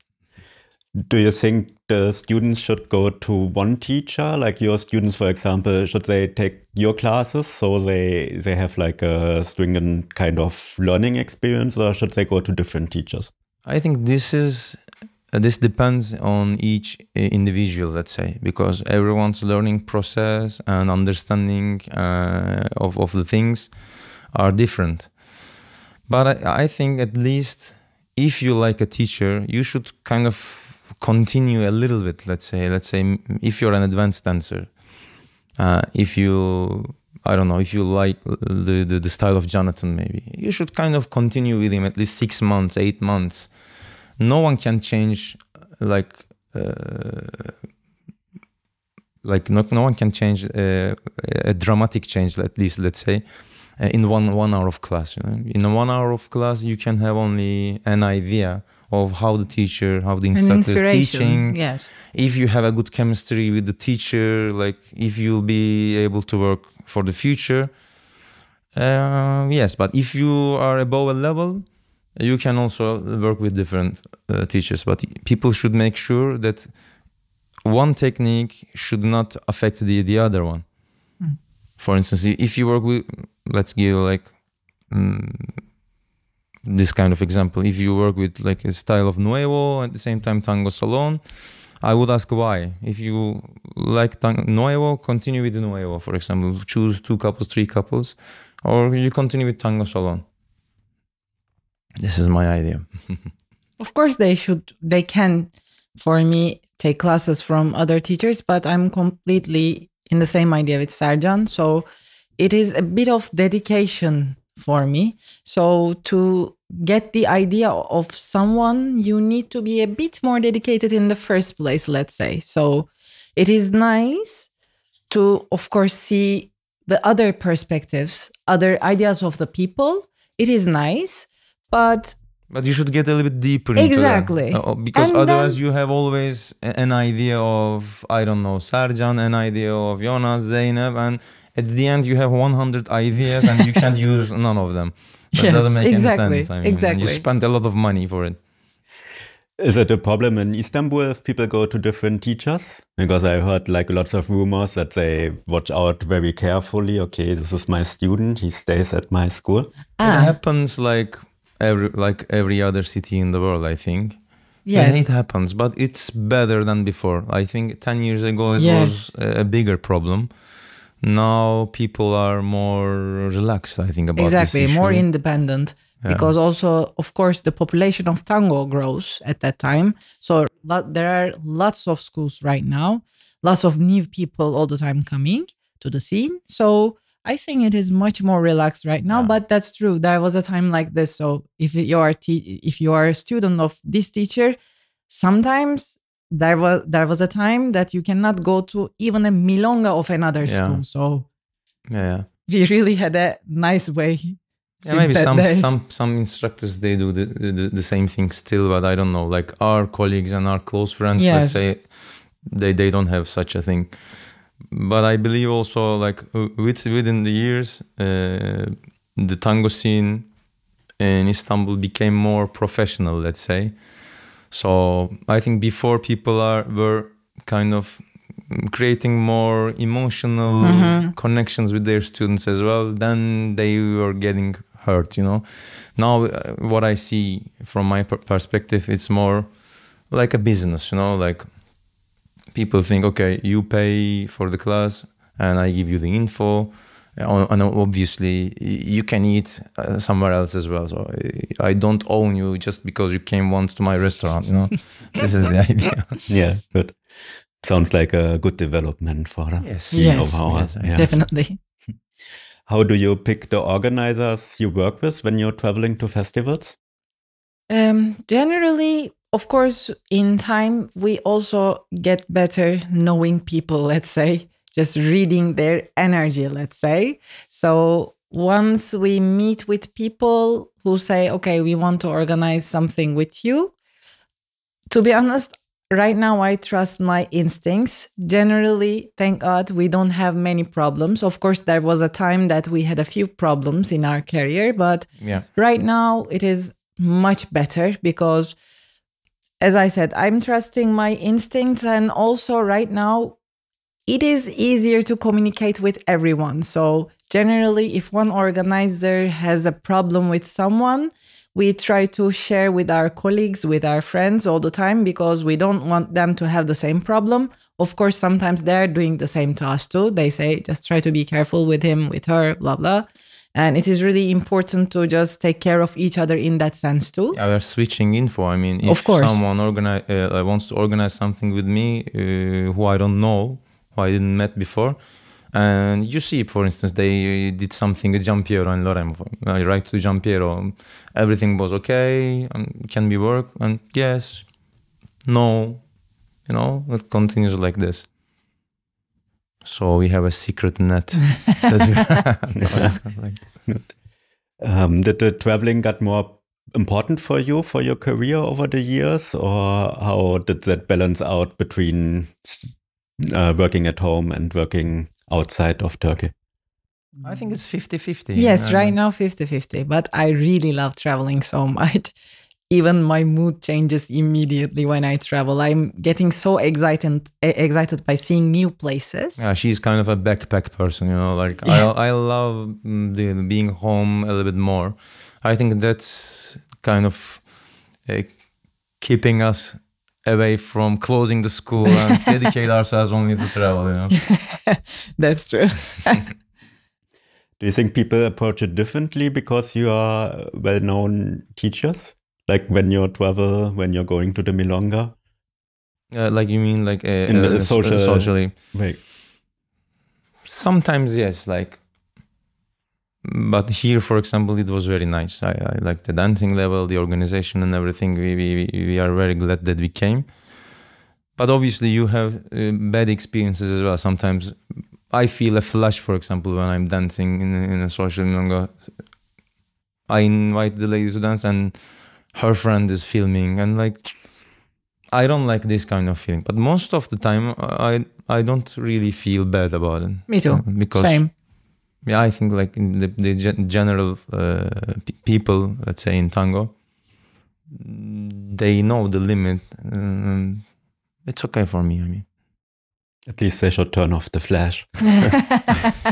Do you think the students should go to one teacher? Like your students, for example, should they take your classes so they have like a stringent kind of learning experience, or should they go to different teachers? I think this depends on each individual, let's say, because everyone's learning process and understanding of the things are different. But I think at least if you like a teacher, you should kind of continue a little bit. Let's say if you're an advanced dancer, if you like the style of Jonathan, maybe you should kind of continue with him at least 6 months, 8 months. No one can change no one can change a dramatic change, at least, let's say, in one hour of class. You know? In 1 hour of class, you can have only an idea of how the An instructor is teaching. Yes. If you have a good chemistry with the teacher, like if you'll be able to work for the future. Yes, but if you are above a level, you can also work with different teachers. But people should make sure that one technique should not affect the other one. For instance, if you work with, let's give like this kind of example. If you work with like a style of Nuevo at the same time Tango Salon, I would ask why. If you like Nuevo, continue with the Nuevo, for example. Choose 2 couples, 3 couples, or you continue with Tango Salon. This is my idea. Of course, they can, for me, take classes from other teachers, but I'm completely in the same idea with Sercan. So it is a bit of dedication for me. So to get the idea of someone, you need to be a bit more dedicated in the first place, let's say. So it is nice to, of course, see the other perspectives, other ideas of the people. It is nice, but you should get a little bit deeper into exactly them. Because otherwise you have always an idea of, I don't know, Sercan, an idea of Jonas, Zeynep, and at the end you have 100 ideas and you can't use none of them. That doesn't make any sense. I mean, exactly. You spend a lot of money for it. Is it a problem in Istanbul if people go to different teachers? Because I heard like lots of rumors that they watch out very carefully. Okay, this is my student. He stays at my school. It happens like every other city in the world, I think. Yes. And it happens, but it's better than before. I think 10 years ago it was a bigger problem. Now people are more relaxed, I think, about this issue. More independent. Yeah. Because also, of course, the population of tango grows at that time. So there are lots of schools right now, lots of new people all the time coming to the scene. So I think it is much more relaxed right now, but that's true. There was a time like this. So if you are a student of this teacher, sometimes there was a time that you cannot go to even a milonga of another school. So we really had a nice way. Yeah, maybe some instructors, they do the same thing still, but I don't know. Like our colleagues and our close friends, let's say, they don't have such a thing. But I believe also like within the years, the tango scene in Istanbul became more professional, let's say. So I think before people were kind of creating more emotional connections with their students as well, then they were getting hurt, you know. Now what I see from my perspective, it's more like a business, you know, like people think, okay, you pay for the class and I give you the info, and obviously you can eat somewhere else as well. So I don't own you just because you came once to my restaurant, you know. This is the idea. Yeah, good. Sounds like a good development for the scene of our. Yes, definitely. How do you pick the organizers you work with when you're traveling to festivals? Generally, of course, in time, we also get better knowing people, let's say, just reading their energy, let's say. So once we meet with people who say, okay, we want to organize something with you, to be honest, right now, I trust my instincts. Generally, thank God, we don't have many problems. Of course, there was a time that we had a few problems in our career, but right now it is much better because, as I said, I'm trusting my instincts, and also right now it is easier to communicate with everyone. So generally, if one organizer has a problem with someone, we try to share with our colleagues, with our friends all the time, because we don't want them to have the same problem. Of course, sometimes they're doing the same to us too. They say, just try to be careful with him, with her, blah, blah. And it is really important to just take care of each other in that sense too. Yeah, we're switching info. I mean, if someone wants to organize something with me who I don't know, who I didn't met before, and you see, for instance, they did something with Giampiero and Lorem. I write to Giampiero, everything was okay, can we work? And yes, no, you know, it continues like this. So we have a secret net. Did the traveling get more important for you for your career over the years, or how did that balance out between working at home and working outside of Turkey? I think it's 50-50. Yes, right now 50-50, but I really love traveling so much. Even my mood changes immediately when I travel. I'm getting so excited by seeing new places. Yeah, she's kind of a backpack person, you know. Like I love being home a little bit more. I think that's kind of keeping us away from closing the school and dedicate ourselves only to travel, you know. That's true. Do you think people approach it differently because you are well-known teachers? Like when you travel, when you're going to the Milonga? Like you mean like socially? Right. Sometimes yes, like, but here, for example, it was very nice. I like the dancing level, the organization and everything. We are very glad that we came. But obviously you have bad experiences as well. Sometimes I feel a flash, for example, when I'm dancing in a social Milonga. I invite the lady to dance and her friend is filming, and like I don't like this kind of feeling. But most of the time I don't really feel bad about it. Me too. Because same. Yeah, I think like the general people, let's say in tango, they know the limit. It's okay for me. I mean, at least they should turn off the flash.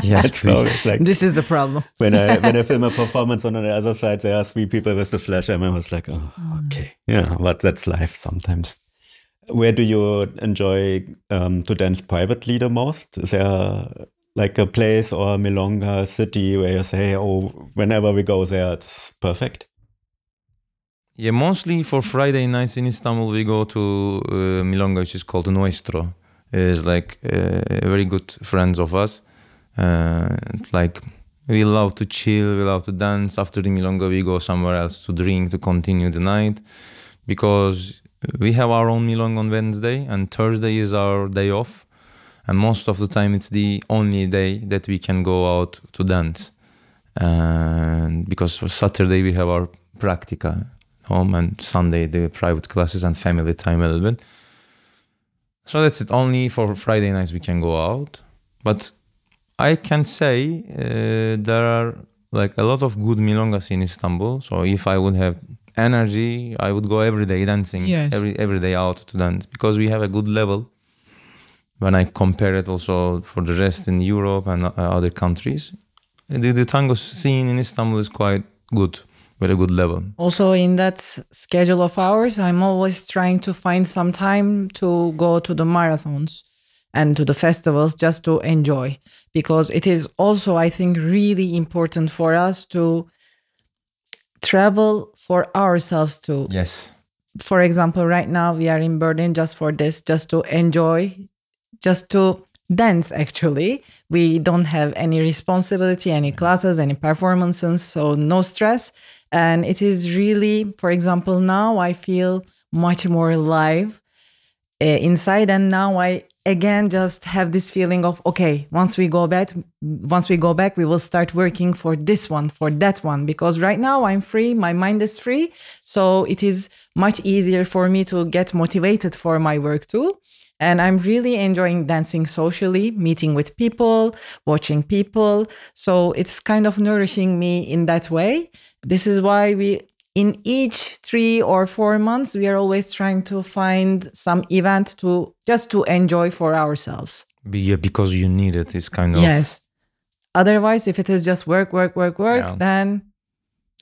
Yes, please. Like, this is the problem. when I film a performance on the other side, there are 3 people with the flash. And I was like, oh, okay, yeah, but that's life sometimes. Where do you enjoy to dance privately the most? Is there like a place or a Milonga city where you say, oh, whenever we go there, it's perfect? Yeah, mostly for Friday nights in Istanbul, we go to Milonga, which is called Nuestro. It's like very good friends of us. It's like we love to chill, we love to dance. After the Milonga, we go somewhere else to drink, to continue the night. Because we have our own Milonga on Wednesday, and Thursday is our day off. And most of the time, it's the only day that we can go out to dance. And because for Saturday, we have our practica home, and Sunday, the private classes and family time a little bit. So that's it. Only for Friday nights we can go out. But I can say there are like a lot of good milongas in Istanbul. So if I would have energy, I would go every day dancing. Yes. Every day out to dance, because we have a good level. When I compare it also for the rest in Europe and other countries, the tango scene in Istanbul is quite good. Very good level. Also, in that schedule of ours, I'm always trying to find some time to go to the marathons and to the festivals just to enjoy. Because it is also, I think, really important for us to travel for ourselves too. Yes. For example, right now we are in Berlin just for this, just to enjoy, just to dance actually. We don't have any responsibility, any classes, any performances, so no stress. And it is really, for example, now I feel much more alive inside. And now I again just have this feeling of, okay, once we go back, we will start working for this one, for that one. Because right now I'm free, my mind is free. So it is much easier for me to get motivated for my work too. And I'm really enjoying dancing socially, meeting with people, watching people. So it's kind of nourishing me in that way. This is why in each 3 or 4 months, we are always trying to find some event to enjoy for ourselves. Yeah, because you need it. It's kind of... Yes. Otherwise, if it is just work, then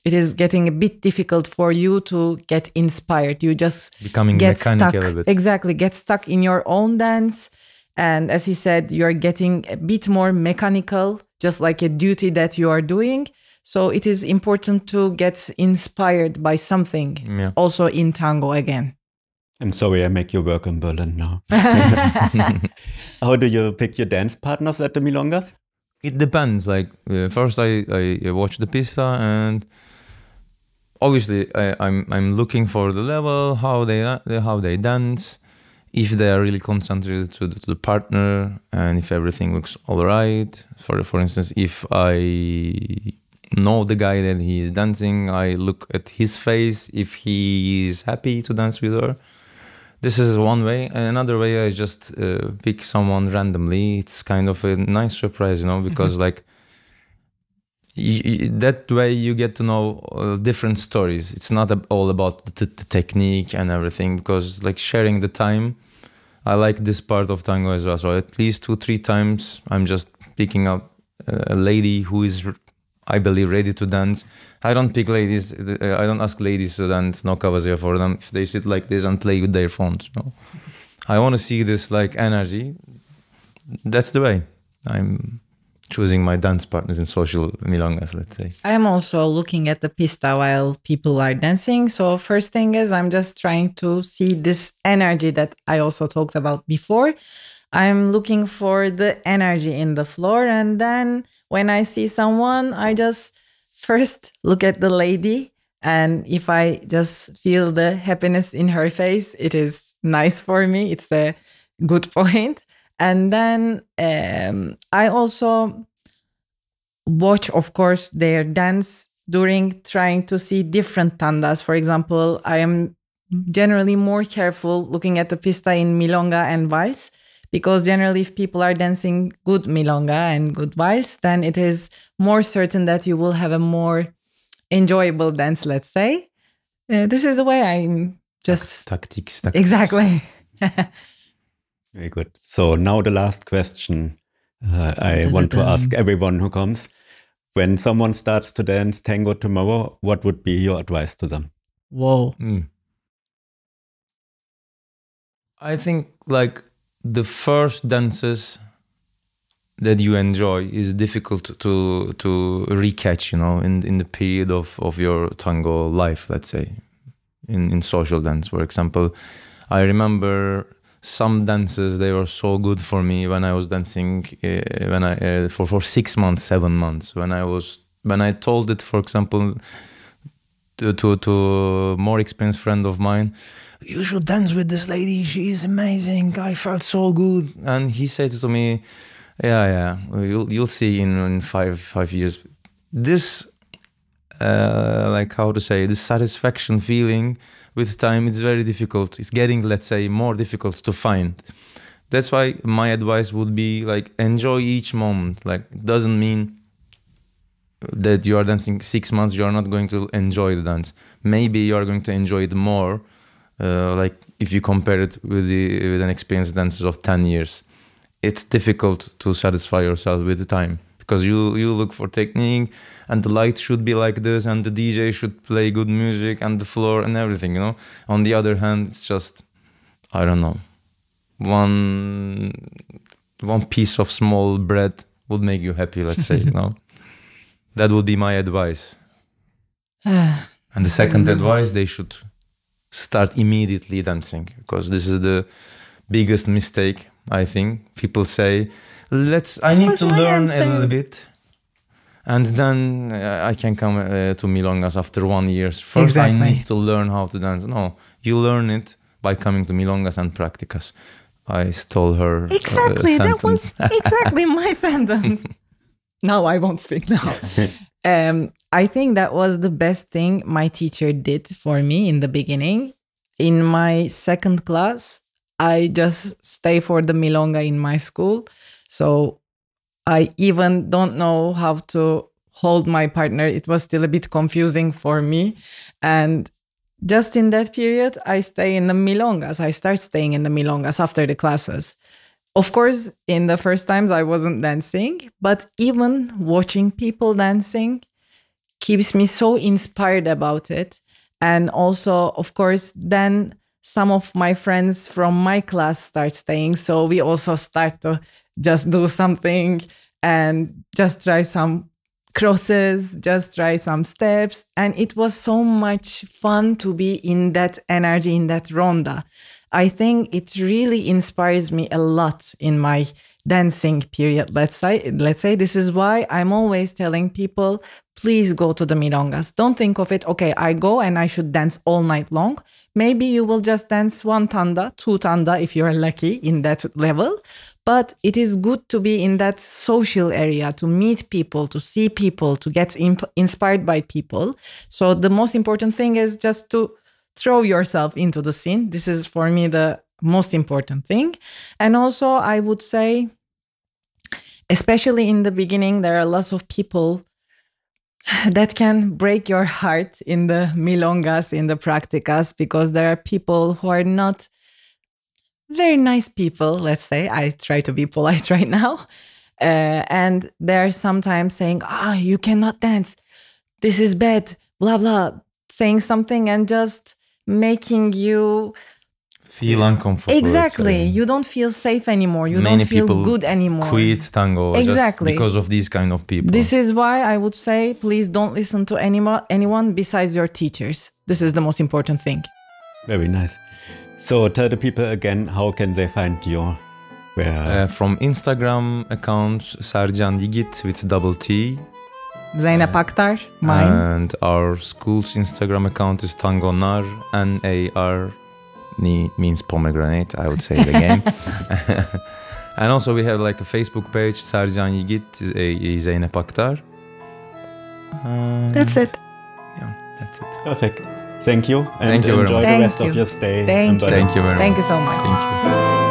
it is getting a bit difficult for you to get inspired. You just becoming get mechanical stuck. a bit. Exactly, get stuck in your own dance. And as he said, you are getting a bit more mechanical, just like a duty that you are doing. So it is important to get inspired by something, also in tango again. I'm sorry I make you work in Berlin now. How do you pick your dance partners at the Milongas? It depends. Like first I watch the pista, and obviously I'm looking for the level, how they dance, if they are really concentrated to the partner, and if everything looks all right. For instance, if I know the guy that he is dancing. I look at his face if he is happy to dance with her. This is one way. And another way, I just pick someone randomly. It's kind of a nice surprise, because like that way you get to know different stories. It's not all about the technique and everything, because like sharing the time, I like this part of tango as well. So at least 2-3 times, I'm just picking up a lady who is, I believe, ready to dance. I don't pick ladies. I don't ask ladies to dance no cavazia for them if they sit like this and play with their phones. I want to see this like energy. That's the way I'm choosing my dance partners in social milongas, let's say. I'm also looking at the pista while people are dancing. So first thing is I'm just trying to see this energy that I also talked about before. I'm looking for the energy in the floor. And then when I see someone, I just first look at the lady. And if I just feel the happiness in her face, it is nice for me. It's a good point. And then I also watch, of course, their dance during trying to see different tandas. For example, I am generally more careful looking at the pista in milonga and vals, because generally if people are dancing good milonga and good vals, then it is more certain that you will have a more enjoyable dance, let's say. This is the way I'm just... Tactics. Exactly. Very good. So now the last question I want to ask everyone who comes. When someone starts to dance tango tomorrow, what would be your advice to them? Whoa. I think like the first dances that you enjoy is difficult to recatch, in the period of your tango life, let's say, in social dance, for example. I remember some dances, they were so good for me when I was dancing for 6 months, 7 months. When I told it, for example, to a more experienced friend of mine, you should dance with this lady, she is amazing, I felt so good. And he said to me, yeah, you'll see in 5 years. This like how to say, this satisfaction feeling with time, it's very difficult. It's getting, let's say, more difficult to find. That's why my advice would be like, enjoy each moment. Like, it doesn't mean that you are dancing 6 months, you are not going to enjoy the dance. Maybe you are going to enjoy it more, like if you compare it with an experienced dancer of 10 years. It's difficult to satisfy yourself with the time, because you look for technique, and the light should be like this, and the DJ should play good music, and the floor and everything, On the other hand, it's just, I don't know, one piece of small bread would make you happy, let's say, That would be my advice. And the second advice, they should start immediately dancing, because this is the biggest mistake, I think. People say, I need to learn a little bit, and then I can come to milongas after 1 year. First, exactly. I need to learn how to dance. No, you learn it by coming to milongas and practicas. I stole her exactly. That was exactly my sentence. No, I won't speak now. I think that was the best thing my teacher did for me in the beginning. In my second class, I just stay for the milonga in my school. So I even don't know how to hold my partner. It was still a bit confusing for me. And just in that period, I stay in the milongas. I start staying in the milongas after the classes. Of course, in the first times I wasn't dancing, but even watching people dancing keeps me so inspired about it. And also, of course, then some of my friends from my class start staying. So we also start to just do something and just try some crosses, just try some steps. And it was so much fun to be in that energy, in that ronda. I think it really inspires me a lot in my dancing period. Let's say this is why I'm always telling people, please go to the milongas. Don't think of it, okay, I go and I should dance all night long. Maybe you will just dance 1 tanda, 2 tanda if you're lucky in that level. But it is good to be in that social area, to meet people, to see people, to get inspired by people. So the most important thing is just to throw yourself into the scene. This is for me the most important thing. And also I would say, especially in the beginning, there are lots of people that can break your heart in the milongas, in the practicas, because there are people who are not very nice people, let's say. I try to be polite right now. And they're sometimes saying, you cannot dance. This is bad, blah, blah, saying something and just making you feel uncomfortable. Exactly. You don't feel safe anymore. You Many don't feel people good anymore. Quit tango exactly. just because of these kind of people. This is why I would say, please don't listen to anyone besides your teachers. This is the most important thing. Very nice. So tell the people again, how can they find you? Where? From Instagram accounts, Sercan Yigit with double T. Zeynep Aktar, mine. And our school's Instagram account is Tango Nar, N-A-R, means pomegranate, I would say it again. And also we have like a Facebook page, Sercan Yigit, Zeynep Aktar. That's it. Yeah, that's it. Perfect. Thank you. And Thank you enjoy the rest of your stay. Thank you. Thank you very much. Thank you so much. Thank you.